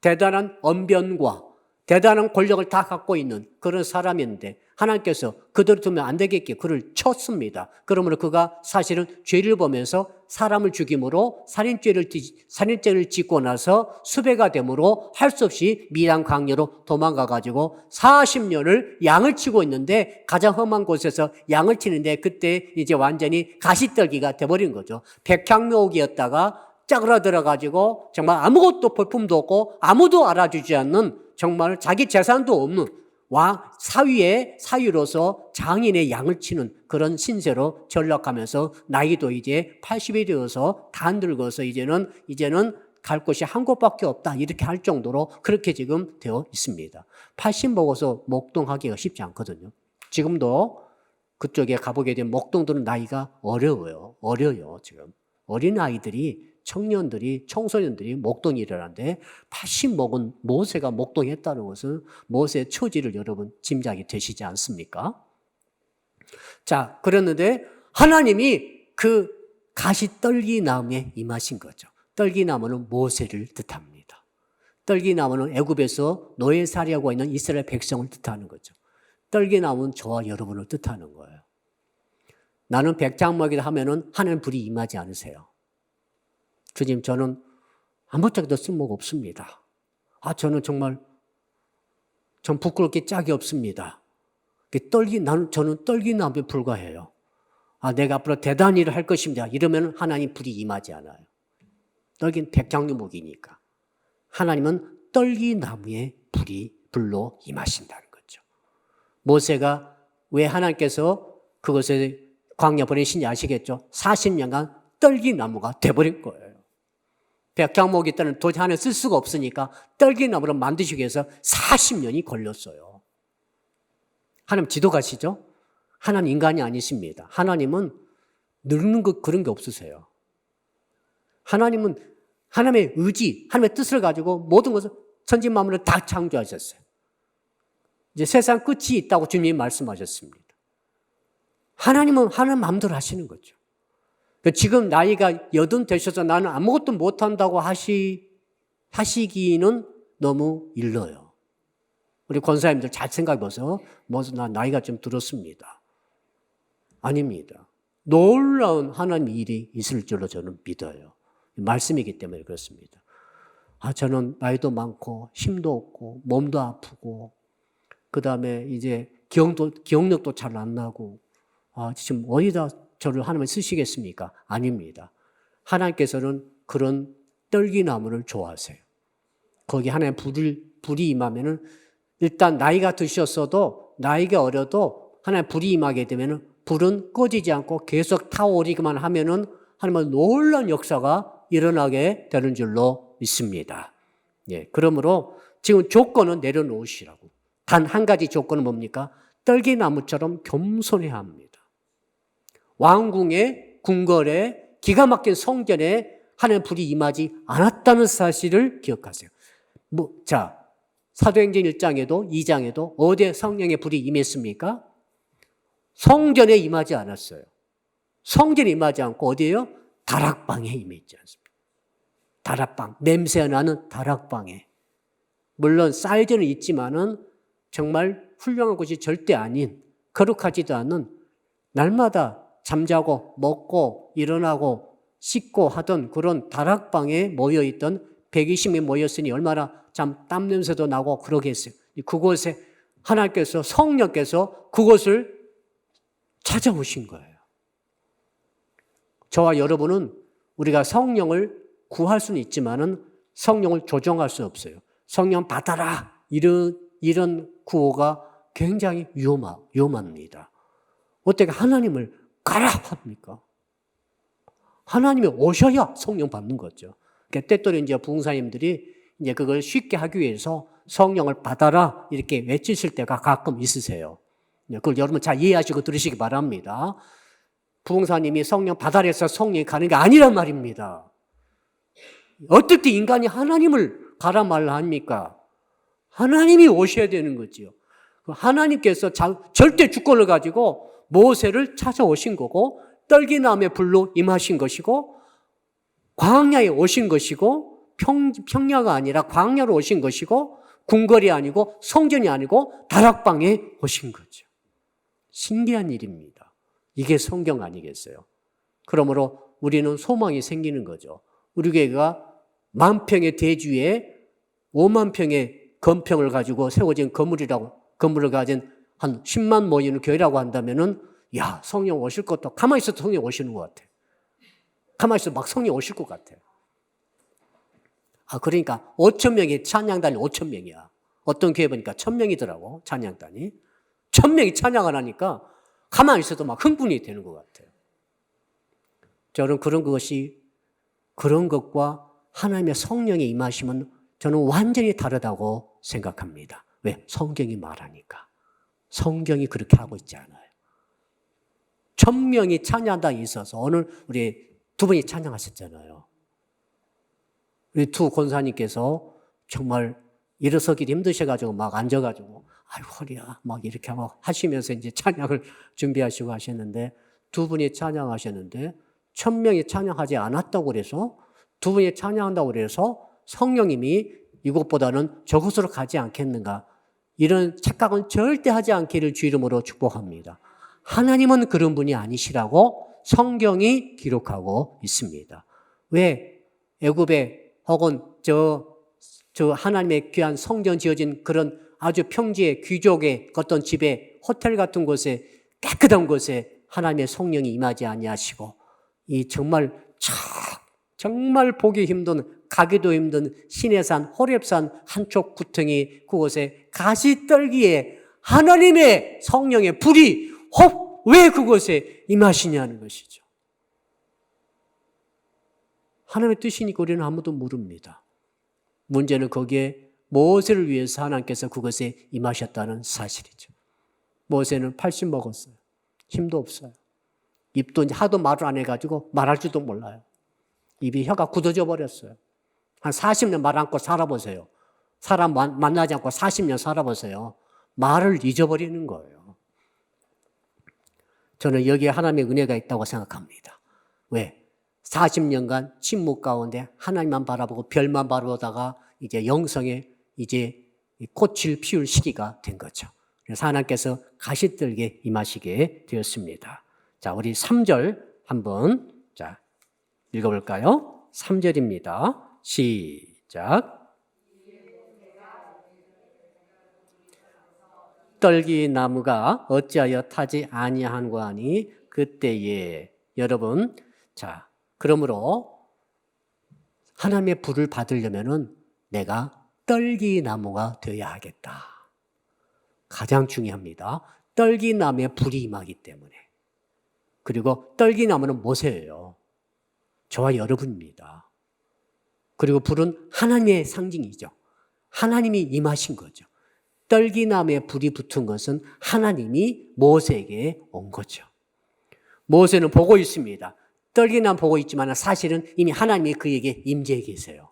대단한 언변과 대단한 권력을 다 갖고 있는 그런 사람인데 하나님께서 그대로 두면 안 되겠게 그를 쳤습니다. 그러므로 그가 사실은 죄를 보면서 사람을 죽임으로 살인죄를 짓고 나서 수배가 되므로 할 수 없이 미란 광야로 도망가가지고 40년을 양을 치고 있는데 가장 험한 곳에서 양을 치는데 그때 이제 완전히 가시떨기가 돼버린 거죠. 백향목이었다가 짜그라들어가지고 정말 아무것도 볼품도 없고 아무도 알아주지 않는 정말 자기 재산도 없는 사위로서 장인의 양을 치는 그런 신세로 전락하면서 나이도 이제 80이 되어서 다 늙어서 이제는 갈 곳이 한 곳밖에 없다 이렇게 할 정도로 그렇게 지금 되어 있습니다. 80 먹어서 목동하기가 쉽지 않거든요. 지금도 그쪽에 가보게 되면 목동들은 나이가 어려요 지금. 어린아이들이 청년들이, 청소년들이 목동이 일어나는데 80 먹은 모세가 목동했다는 것은 모세의 처지를 여러분 짐작이 되시지 않습니까? 자, 그랬는데 하나님이 그 가시떨기나무에 임하신 거죠. 떨기나무는 모세를 뜻합니다. 떨기나무는 애굽에서 노예살이하고 있는 이스라엘 백성을 뜻하는 거죠. 떨기나무는 저와 여러분을 뜻하는 거예요. 나는 백향목이다 하면은 하나님 불이 임하지 않으세요. 주님, 저는 아무짝에도 쓸모가 없습니다. 저는 정말 전 부끄럽게 짝이 없습니다. 저는 떨기나무에 불과해요. 내가 앞으로 대단한 일을 할 것입니다. 이러면 하나님 불이 임하지 않아요. 떨기는 백향목이니까. 하나님은 떨기나무에 불로 임하신다는 거죠. 모세가 왜 하나님께서 그것을 광야 보내신지 아시겠죠? 40년간 떨기나무가 돼버린 거예요. 백향목이 있다는 도저히 하나 쓸 수가 없으니까 떨기나무로 만드시기 위해서 40년이 걸렸어요. 하나님 지도가시죠? 하나님 인간이 아니십니다. 하나님은 늙는 것 그런 게 없으세요. 하나님은 하나님의 의지, 하나님의 뜻을 가지고 모든 것을 천지만물을 다 창조하셨어요. 이제 세상 끝이 있다고 주님이 말씀하셨습니다. 하나님은 하나님 마음대로 하시는 거죠. 지금 나이가 80 되셔서 나는 아무것도 못한다고 하시기는 너무 일러요. 우리 권사님들 잘 생각해 보세요. 나 나이가 좀 들었습니다. 아닙니다. 놀라운 하나님의 일이 있을 줄로 저는 믿어요. 말씀이기 때문에 그렇습니다. 저는 나이도 많고 힘도 없고 몸도 아프고 그 다음에 이제 기억력도 잘 안 나고 지금 어디다 저를 하나님을 쓰시겠습니까? 아닙니다. 하나님께서는 그런 떨기나무를 좋아하세요. 거기 하나님 불이 임하면은 일단 나이가 드셨어도 나이가 어려도 하나님 불이 임하게 되면은 불은 꺼지지 않고 계속 타오르기만 하면은 하나님의 놀라운 역사가 일어나게 되는 줄로 믿습니다. 예, 그러므로 지금 조건은 내려놓으시라고. 단 한 가지 조건은 뭡니까? 떨기나무처럼 겸손해야 합니다. 왕궁의 궁궐에 기가 막힌 성전에 하나님의 불이 임하지 않았다는 사실을 기억하세요. 사도행전 1장에도 2장에도 어디에 성령의 불이 임했습니까? 성전에 임하지 않았어요. 성전에 임하지 않고 어디에요? 다락방에 임했지 않습니까? 다락방, 냄새 나는 다락방에. 물론 사이즈는 있지만은 정말 훌륭한 곳이 절대 아닌, 거룩하지도 않은 날마다 잠자고 먹고 일어나고 씻고 하던 그런 다락방에 모여있던 120명이 모였으니 얼마나 참 땀 냄새도 나고 그러겠어요. 그곳에 하나님께서 성령께서 그곳을 찾아오신 거예요. 저와 여러분은 우리가 성령을 구할 수는 있지만은 성령을 조종할 수 없어요. 성령 받아라 이런 구호가 굉장히 위험합니다. 어떻게 하나님을 가라 합니까? 하나님이 오셔야 성령 받는 거죠. 그러니까 때때로 이제 부흥사님들이 이제 그걸 쉽게 하기 위해서 성령을 받아라 이렇게 외치실 때가 가끔 있으세요. 그걸 여러분 잘 이해하시고 들으시기 바랍니다. 부흥사님이 성령 받아라 해서 성령이 가는 게 아니란 말입니다. 어떻게 인간이 하나님을 가라 말라 합니까? 하나님이 오셔야 되는 거지요. 하나님께서 절대 주권을 가지고 모세를 찾아오신 거고 떨기나무의 불로 임하신 것이고 광야에 오신 것이고 평야가 아니라 광야로 오신 것이고 궁궐이 아니고 성전이 아니고 다락방에 오신 거죠. 신기한 일입니다. 이게 성경 아니겠어요? 그러므로 우리는 소망이 생기는 거죠. 우리 교회가 10,000평의 대주에 50,000평의 건평을 가지고 세워진 건물을 가진 한 10만 모이는 교회라고 한다면은 성령 오실 것도 가만히 있어도 성령 오시는 것 같아. 가만히 있어도 막 성령 오실 것 같아. 그러니까 5,000명이 찬양단이 5,000명이야. 어떤 교회 보니까 1,000명이더라고 찬양단이. 1,000명이 찬양을 하니까 가만히 있어도 막 흥분이 되는 것 같아요. 저는 그런 것과 하나님의 성령의 임하심은 저는 완전히 다르다고 생각합니다. 왜? 성경이 말하니까. 성경이 그렇게 하고 있지 않아요. 1,000명이 찬양단에 있어서 오늘 우리 두 분이 찬양하셨잖아요. 우리 두 권사님께서 정말 일어서기도 힘드셔가지고 막 앉아가지고 아이고 허리야 막 이렇게 하시면서 이제 찬양을 준비하시고 하셨는데 두 분이 찬양하셨는데 1,000명이 찬양하지 않았다고 그래서 두 분이 찬양한다고 그래서 성령님이 이곳보다는 저곳으로 가지 않겠는가 이런 착각은 절대 하지 않기를 주 이름으로 축복합니다. 하나님은 그런 분이 아니시라고 성경이 기록하고 있습니다. 왜 애굽에 혹은 저 하나님의 귀한 성전 지어진 그런 아주 평지의 귀족의 어떤 집에 호텔 같은 곳에 깨끗한 곳에 하나님의 성령이 임하지 아니하시고 이 정말 보기 힘든 가기도 힘든 시내산 호렙산 한쪽 구덩이 그곳에 가시떨기에 하나님의 성령의 불이 왜 그곳에 임하시냐는 것이죠. 하나님의 뜻이니까 우리는 아무도 모릅니다. 문제는 거기에 모세를 위해서 하나님께서 그것에 임하셨다는 사실이죠. 모세는 80 먹었어요. 힘도 없어요. 입도 하도 말을 안 해가지고 말할 줄도 몰라요. 입이 혀가 굳어져 버렸어요. 한 40년 말 않고 살아보세요. 사람 만나지 않고 40년 살아보세요. 말을 잊어버리는 거예요. 저는 여기에 하나님의 은혜가 있다고 생각합니다. 왜? 40년간 침묵 가운데 하나님만 바라보고 별만 바라보다가 이제 영성에 이제 꽃을 피울 시기가 된 거죠. 그래서 하나님께서 가시떨게 임하시게 되었습니다. 자, 우리 3절 한번 자 읽어볼까요? 3절입니다. 시작. 떨기 나무가 어찌하여 타지 아니한고 하니 그때에 여러분 자 그러므로 하나님의 불을 받으려면은 내가 떨기 나무가 되어야 하겠다. 가장 중요합니다. 떨기 나무에 불이 임하기 때문에. 그리고 떨기 나무는 모세예요. 저와 여러분입니다. 그리고 불은 하나님의 상징이죠. 하나님이 임하신 거죠. 떨기 나무에 불이 붙은 것은 하나님이 모세에게 온 거죠. 모세는 보고 있습니다. 떨기 나무 보고 있지만 사실은 이미 하나님이 그에게 임재해 계세요.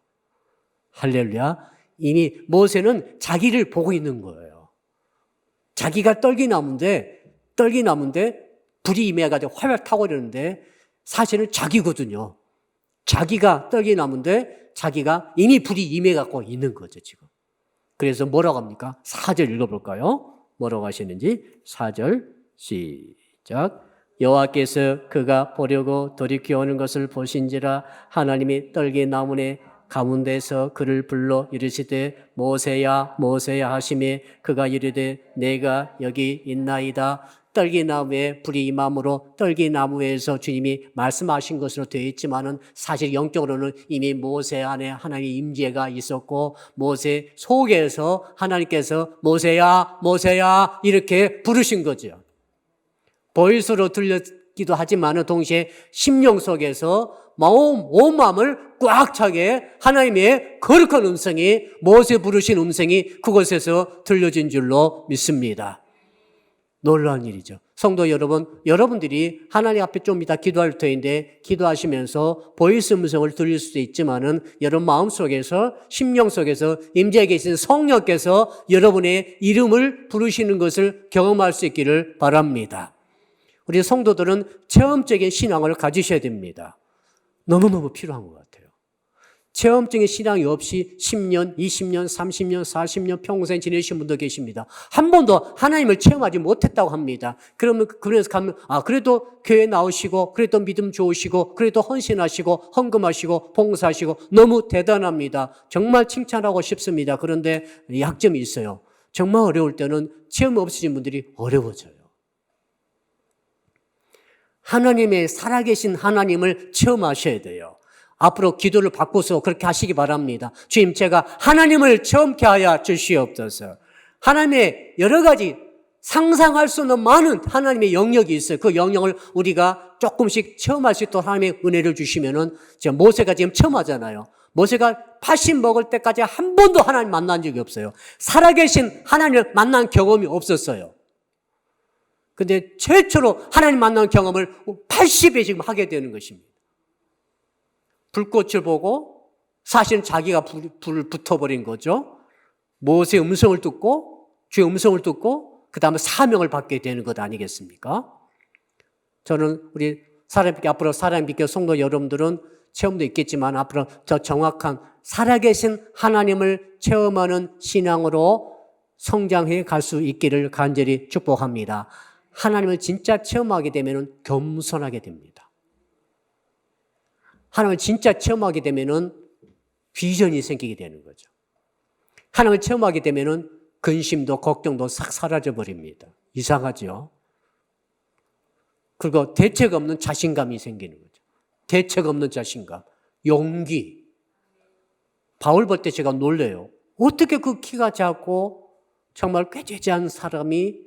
할렐루야. 이미 모세는 자기를 보고 있는 거예요. 자기가 떨기 나무인데 불이 임해가지고 활활 타고 이러는데 사실은 자기거든요. 자기가 떨기 나무인데 자기가 이미 불이 임해갖고 있는 거죠, 지금. 그래서 뭐라고 합니까? 4절 읽어볼까요? 뭐라고 하시는지 4절 시작. 여호와께서 그가 보려고 돌이켜 오는 것을 보신지라 하나님이 떨기 나무의 가운데서 그를 불러 이르시되 모세야 모세야 하시매 그가 이르되 내가 여기 있나이다. 떨기나무에 불이 임함으로 떨기나무에서 주님이 말씀하신 것으로 되어 있지만은 사실 영적으로는 이미 모세 안에 하나님의 임재가 있었고 모세 속에서 하나님께서 모세야 모세야 이렇게 부르신 거죠. 보이스로 들렸기도 하지만은 동시에 심령 속에서 온 마음을 꽉 차게 하나님의 거룩한 음성이 모세 부르신 음성이 그곳에서 들려진 줄로 믿습니다. 놀라운 일이죠. 성도 여러분, 여러분들이 하나님 앞에 좀 이따 기도할 터인데 기도하시면서 보이스 음성을 들릴 수도 있지만은 여러분 마음속에서 심령 속에서 임재해 계신 성령께서 여러분의 이름을 부르시는 것을 경험할 수 있기를 바랍니다. 우리 성도들은 체험적인 신앙을 가지셔야 됩니다. 너무너무 필요한 것 같아요. 체험적인 신앙이 없이 10년, 20년, 30년, 40년 평생 지내신 분도 계십니다. 한 번도 하나님을 체험하지 못했다고 합니다. 그래서 가면, 그래도 교회 나오시고, 그래도 믿음 좋으시고, 그래도 헌신하시고, 헌금하시고, 봉사하시고, 너무 대단합니다. 정말 칭찬하고 싶습니다. 그런데 약점이 있어요. 정말 어려울 때는 체험 없으신 분들이 어려워져요. 하나님의 살아계신 하나님을 체험하셔야 돼요. 앞으로 기도를 바꿔서 그렇게 하시기 바랍니다. 주님, 제가 하나님을 체험케 하여 주시옵소서. 하나님의 여러 가지 상상할 수 없는 많은 하나님의 영역이 있어요. 그 영역을 우리가 조금씩 체험할 수 있도록 하나님의 은혜를 주시면은, 모세가 지금 체험하잖아요. 모세가 80 먹을 때까지 한 번도 하나님 만난 적이 없어요. 살아계신 하나님을 만난 경험이 없었어요. 근데 최초로 하나님 만난 경험을 80에 지금 하게 되는 것입니다. 불꽃을 보고 사실은 자기가 불을 붙어버린 거죠. 모세의 음성을 듣고 주의 음성을 듣고 그 다음에 사명을 받게 되는 것 아니겠습니까? 저는 우리 앞으로 사랑의 빛교 성도 여러분들은 체험도 있겠지만 앞으로 더 정확한 살아계신 하나님을 체험하는 신앙으로 성장해 갈 수 있기를 간절히 축복합니다. 하나님을 진짜 체험하게 되면 겸손하게 됩니다. 하나님을 진짜 체험하게 되면 비전이 생기게 되는 거죠. 하나님을 체험하게 되면 근심도 걱정도 싹 사라져 버립니다. 이상하죠? 그리고 대책 없는 자신감이 생기는 거죠. 대책 없는 자신감, 용기. 바울 볼 때 제가 놀래요. 어떻게 그 키가 작고 정말 꾀죄죄한 사람이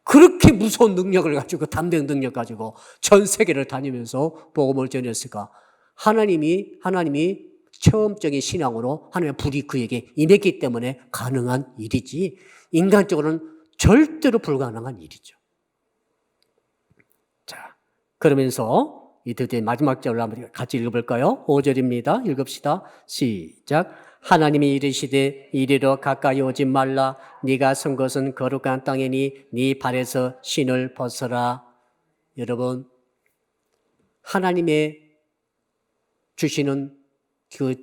그렇게 무서운 능력을 가지고 담대한 능력 가지고 전 세계를 다니면서 복음을 전했을까? 하나님이 체험적인 신앙으로 하나님의 불이 그에게 임했기 때문에 가능한 일이지 인간적으로는 절대로 불가능한 일이죠. 자, 그러면서 이때 마지막 절을 한번 같이 읽어볼까요? 5절입니다. 읽읍시다. 시작. 하나님이 이르시되 이리로 가까이 오지 말라. 네가 선 것은 거룩한 땅이니 네 발에서 신을 벗어라. 여러분, 하나님의 주시는 그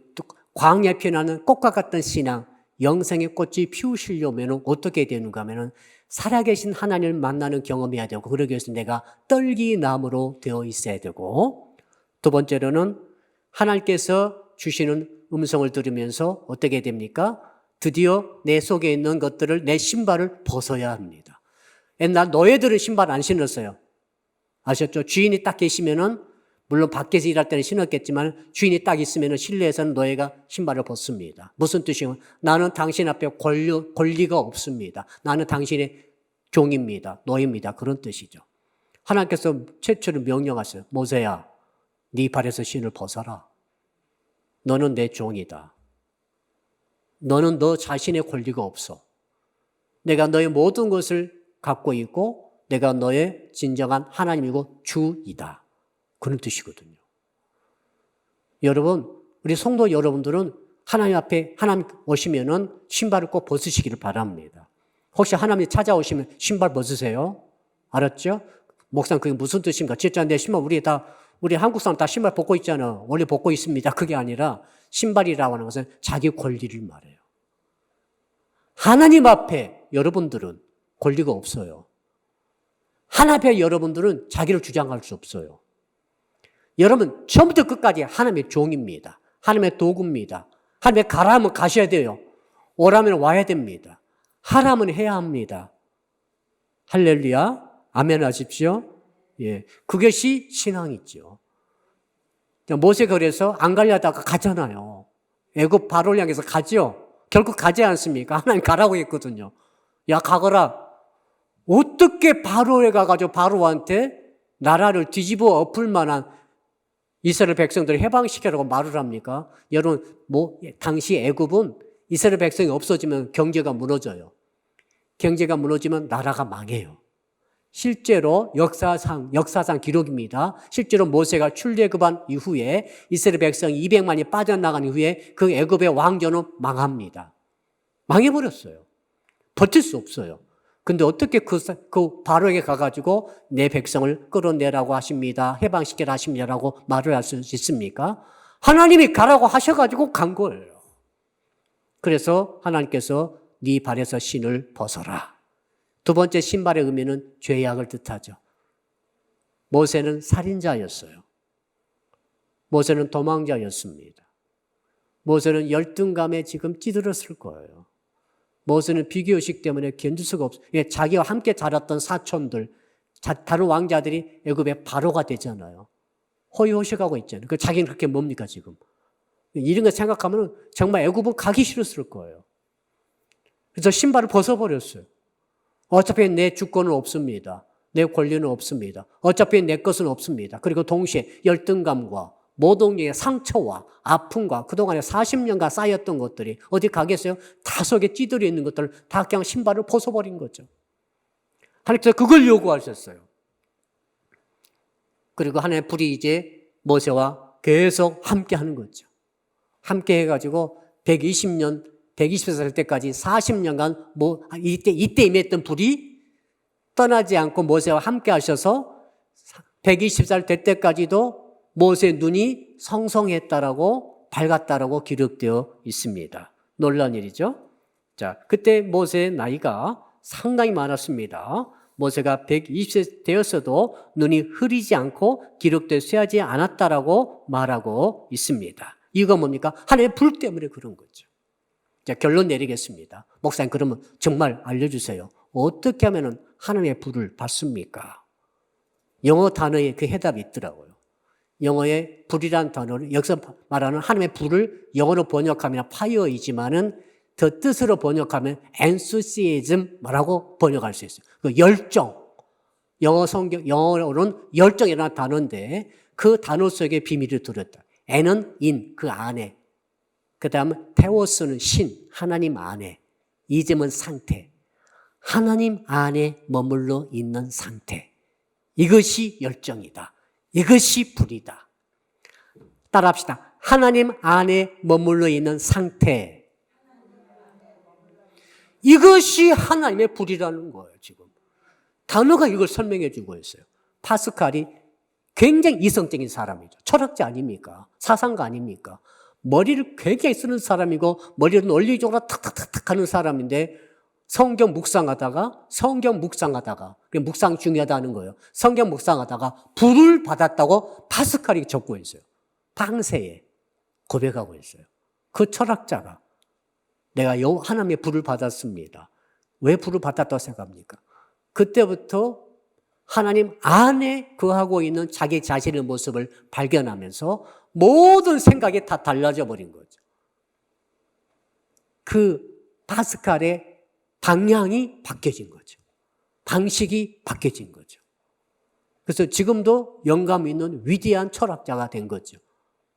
광야에 피어나는 꽃과 같은 신앙, 영생의 꽃이 피우시려면 어떻게 되는가 하면 살아계신 하나님을 만나는 경험해야 되고, 그러기 위해서 내가 떨기나무로 되어 있어야 되고, 두 번째로는 하나님께서 주시는 음성을 들으면서 어떻게 됩니까? 드디어 내 속에 있는 것들을, 내 신발을 벗어야 합니다. 옛날 노예들은 신발 안 신었어요. 아셨죠? 주인이 딱 계시면은, 물론 밖에서 일할 때는 신었겠지만 주인이 딱 있으면 실내에서는 노예가 신발을 벗습니다. 무슨 뜻이에요? 나는 당신 앞에 권리가 없습니다. 나는 당신의 종입니다. 노예입니다. 그런 뜻이죠. 하나님께서 최초로 명령하세요. 모세야, 네 발에서 신을 벗어라. 너는 내 종이다. 너는 너 자신의 권리가 없어. 내가 너의 모든 것을 갖고 있고 내가 너의 진정한 하나님이고 주이다. 그런 뜻이거든요. 여러분, 우리 성도 여러분들은 하나님 앞에 하나님 오시면은 신발을 꼭 벗으시기를 바랍니다. 혹시 하나님이 찾아오시면 신발 벗으세요? 알았죠? 목사님 그게 무슨 뜻인가? 진짜 내 신발 우리 한국 사람 다 신발 벗고 있잖아. 원래 벗고 있습니다. 그게 아니라 신발이라고 하는 것은 자기 권리를 말해요. 하나님 앞에 여러분들은 권리가 없어요. 하나님 앞에 여러분들은 자기를 주장할 수 없어요. 여러분 처음부터 끝까지 하나님의 종입니다. 하나님의 도구입니다. 하나님의 가라 하면 가셔야 돼요. 오라면 와야 됩니다. 하라면 해야 합니다. 할렐루야. 아멘 하십시오. 예, 그것이 신앙이죠. 모세가 그래서 안 가려다가 가잖아요. 애굽 바로를 향해서 가죠. 결국 가지 않습니까? 하나님 가라고 했거든요. 야 가거라. 어떻게 바로에 가가지고 바로한테 나라를 뒤집어 엎을 만한 이스라엘 백성들을 해방시키라고 말을 합니까? 여러분, 당시 애굽은 이스라엘 백성이 없어지면 경제가 무너져요. 경제가 무너지면 나라가 망해요. 실제로 역사상 기록입니다. 실제로 모세가 출애굽한 이후에 이스라엘 백성 200만이 빠져나간 이후에 그 애굽의 왕조는 망합니다. 망해버렸어요. 버틸 수 없어요. 근데 어떻게 그 바로에게 가가지고 내 백성을 끌어내라고 하십니다. 해방시키라 하십니다라고 말을 할 수 있습니까? 하나님이 가라고 하셔가지고 간 거예요. 그래서 하나님께서 네 발에서 신을 벗어라. 두 번째 신발의 의미는 죄악을 뜻하죠. 모세는 살인자였어요. 모세는 도망자였습니다. 모세는 열등감에 지금 찌들었을 거예요. 모세는 비교의식 때문에 견딜 수가 없어요. 자기와 함께 자랐던 사촌들, 다른 왕자들이 애굽의 바로가 되잖아요. 호의호식하고 있잖아요. 그 자기는 그렇게 뭡니까 지금. 이런 거 생각하면 정말 애굽은 가기 싫었을 거예요. 그래서 신발을 벗어버렸어요. 어차피 내 주권은 없습니다. 내 권리는 없습니다. 어차피 내 것은 없습니다. 그리고 동시에 열등감과 모독의 상처와 아픔과 그동안에 40년간 쌓였던 것들이 어디 가겠어요? 다 속에 찌들어 있는 것들을 다 그냥 신발을 벗어버린 거죠. 하나님께서 그걸 요구하셨어요. 그리고 하나님의 불이 이제 모세와 계속 함께 하는 거죠. 함께 해가지고 120살 때까지 40년간 이때 임했던 불이 떠나지 않고 모세와 함께 하셔서 120살 될 때까지도 모세의 눈이 성성했다라고 밝았다라고 기록되어 있습니다. 놀라운 일이죠. 자, 그때 모세의 나이가 상당히 많았습니다. 모세가 120세 되었어도 눈이 흐리지 않고 기록되어 쇠하지 않았다라고 말하고 있습니다. 이거 뭡니까? 하나님의 불 때문에 그런 거죠. 자, 결론 내리겠습니다. 목사님, 그러면 정말 알려주세요. 어떻게 하면 하나님의 불을 받습니까? 영어 단어에 그 해답이 있더라고요. 영어의 불이라는 단어를 여기서 말하는 하나님의 불을 영어로 번역하면 fire이지만은 더 뜻으로 번역하면 enthusiasm라고 번역할 수 있어요. 그 열정. 영어로는 열정이라는 단어인데 그 단어 속에 비밀을 두렸다. N은 in, 그 안에. 그 다음 테오스는 신, 하나님 안에. 이즘은 상태. 하나님 안에 머물러 있는 상태. 이것이 열정이다. 이것이 불이다. 따라합시다. 하나님 안에 머물러 있는 상태. 이것이 하나님의 불이라는 거예요, 지금. 단어가 이걸 설명해 주고 있어요. 파스칼이 굉장히 이성적인 사람이죠. 철학자 아닙니까? 사상가 아닙니까? 머리를 굉장히 쓰는 사람이고 머리를 논리적으로 탁탁탁탁 하는 사람인데 성경 묵상하다가 묵상 중요하다는 거예요. 성경 묵상하다가 불을 받았다고 파스칼이 적고 있어요. 방세에 고백하고 있어요. 그 철학자가 내가 하나님의 불을 받았습니다. 왜 불을 받았다고 생각합니까? 그때부터 하나님 안에 거하고 있는 자기 자신의 모습을 발견하면서 모든 생각이 다 달라져 버린 거죠. 그 파스칼의 방향이 바뀌어진 거죠. 방식이 바뀌어진 거죠. 그래서 지금도 영감 있는 위대한 철학자가 된 거죠.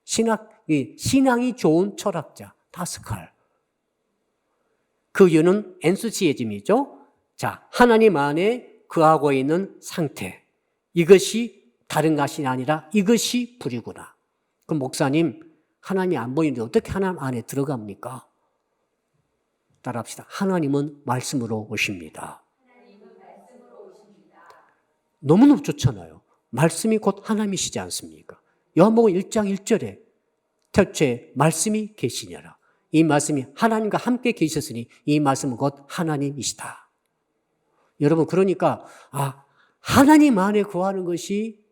신앙이 좋은 철학자, 파스칼. 그 이유는 엔수시에즘이죠. 자, 하나님 안에 거하고 있는 상태. 이것이 다른 것이 아니라 이것이 불이구나. 그럼 목사님, 하나님이 안 보이는데 어떻게 하나님 안에 들어갑니까? 따라합시다. 하나님은 말씀으로 오십니다. 너무너무 좋잖아요. 말씀이 곧 하나님이시지 않습니까? 요한복음 1장 1절에 태초에 말씀이 계시냐라. 이 말씀이 하나님과 함께 계셨으니 이 말씀은 곧 하나님이시다. 여러분, 그러니까 하나님 안에 거하는 것이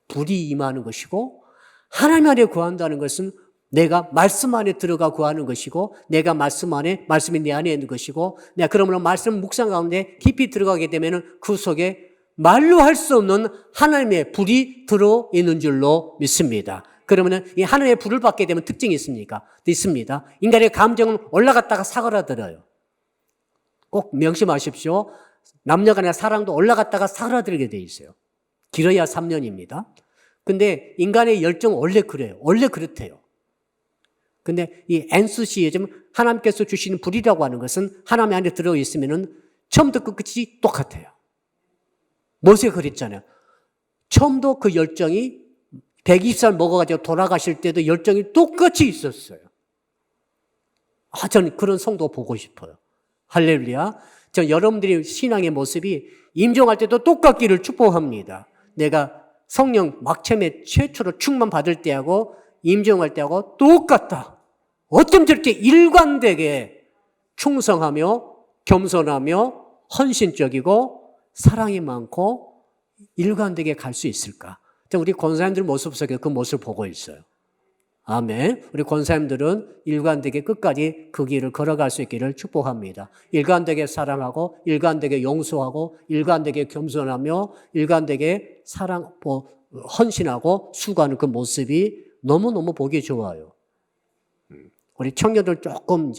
불이 임하는 것이고 하나님 안에 거한다는 것은 내가 말씀 안에 들어가 거하는 것이고 내가 말씀이 내 안에 있는 것이고 내가 그러므로 말씀 묵상 가운데 깊이 들어가게 되면 그 속에 말로 할 수 없는 하나님의 불이 들어있는 줄로 믿습니다. 그러면 이 하나님의 불을 받게 되면 특징이 있습니까? 있습니다. 인간의 감정은 올라갔다가 사그라들어요. 꼭 명심하십시오. 남녀간의 사랑도 올라갔다가 사그라들게 돼 있어요. 길어야 3년입니다. 근데 인간의 열정은 원래 그래요. 원래 그렇대요. 근데 이 엔수시에즘 하나님께서 주시는 불이라고 하는 것은 하나님 안에 들어있으면 처음부터 끝이 똑같아요. 모세가 그랬잖아요. 처음도 그 열정이 120살 먹어가지고 돌아가실 때도 열정이 똑같이 있었어요. 저는 그런 성도 보고 싶어요. 할렐루야. 저 여러분들의 신앙의 모습이 임종할 때도 똑같기를 축복합니다. 내가 성령 막체의 최초로 충만 받을 때하고 임종할 때하고 똑같다. 어쩜 저렇게 일관되게 충성하며 겸손하며 헌신적이고 사랑이 많고 일관되게 갈 수 있을까? 우리 권사님들 모습 속에 그 모습을 보고 있어요. 아멘. 우리 권사님들은 일관되게 끝까지 그 길을 걸어갈 수 있기를 축복합니다. 일관되게 사랑하고 일관되게 용서하고 일관되게 겸손하며 일관되게 헌신하고 수고하는 그 모습이 너무너무 보기 좋아요. 우리 청년들 조금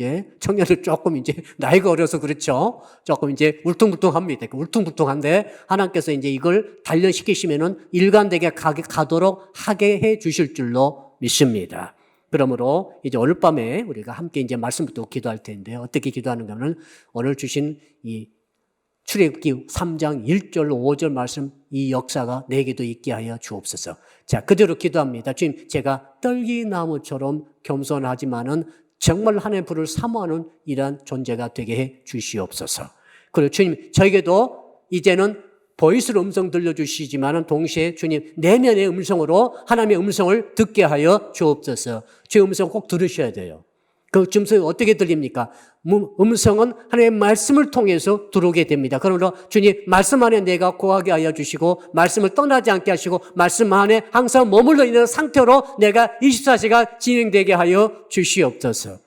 이제 나이가 어려서 그렇죠. 조금 이제 울퉁불퉁합니다. 울퉁불퉁한데 하나님께서 이제 이걸 단련시키시면은 일관되게 가도록 하게 해 주실 줄로 믿습니다. 그러므로 이제 오늘 밤에 우리가 함께 이제 말씀부터 기도할 텐데 어떻게 기도하는가 하면 오늘 주신 이 출애굽기 3장 1절 5절 말씀 이 역사가 내게도 있게 하여 주옵소서. 자, 그대로 기도합니다. 주님, 제가 떨기나무처럼 겸손하지만은 정말 하나님의 불을 사모하는 이러한 존재가 되게 해 주시옵소서. 그리고 주님, 저에게도 이제는 보이스로 음성 들려주시지만은 동시에 주님 내면의 음성으로 하나님의 음성을 듣게 하여 주옵소서. 주의 음성 꼭 들으셔야 돼요. 그 음성이 어떻게 들립니까? 음성은 하나님의 말씀을 통해서 들어오게 됩니다. 그러므로 주님 말씀 안에 내가 거하게 하여 주시고 말씀을 떠나지 않게 하시고 말씀 안에 항상 머물러 있는 상태로 내가 24시간 진행되게 하여 주시옵소서.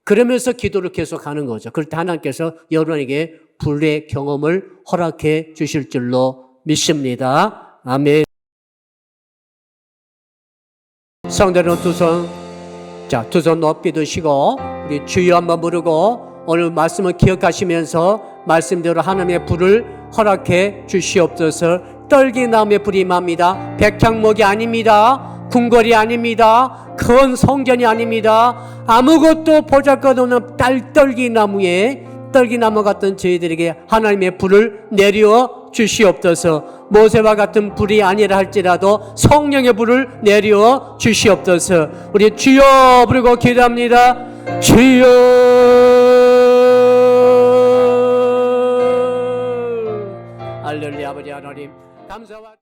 그러면서 기도를 계속하는 거죠. 그럴 때 하나님께서 여러분에게 불의 경험을 허락해 주실 줄로 믿습니다. 아멘. 성도는 두 손 높이 드시고 우리 주여 한번 부르고 오늘 말씀을 기억하시면서 말씀대로 하나님의 불을 허락해 주시옵소서. 떨기나무의 불이 임합니다. 백향목이 아닙니다. 궁궐이 아닙니다. 큰 성전이 아닙니다. 아무것도 보잘것없는 떨기나무 같은 저희들에게 하나님의 불을 내려 주시옵소서. 모세와 같은 불이 아니라 할지라도 성령의 불을 내려 주시옵소서. 우리 주여 부르고 기도합니다. 주여. 할렐루야. 아버지 하나님 감사와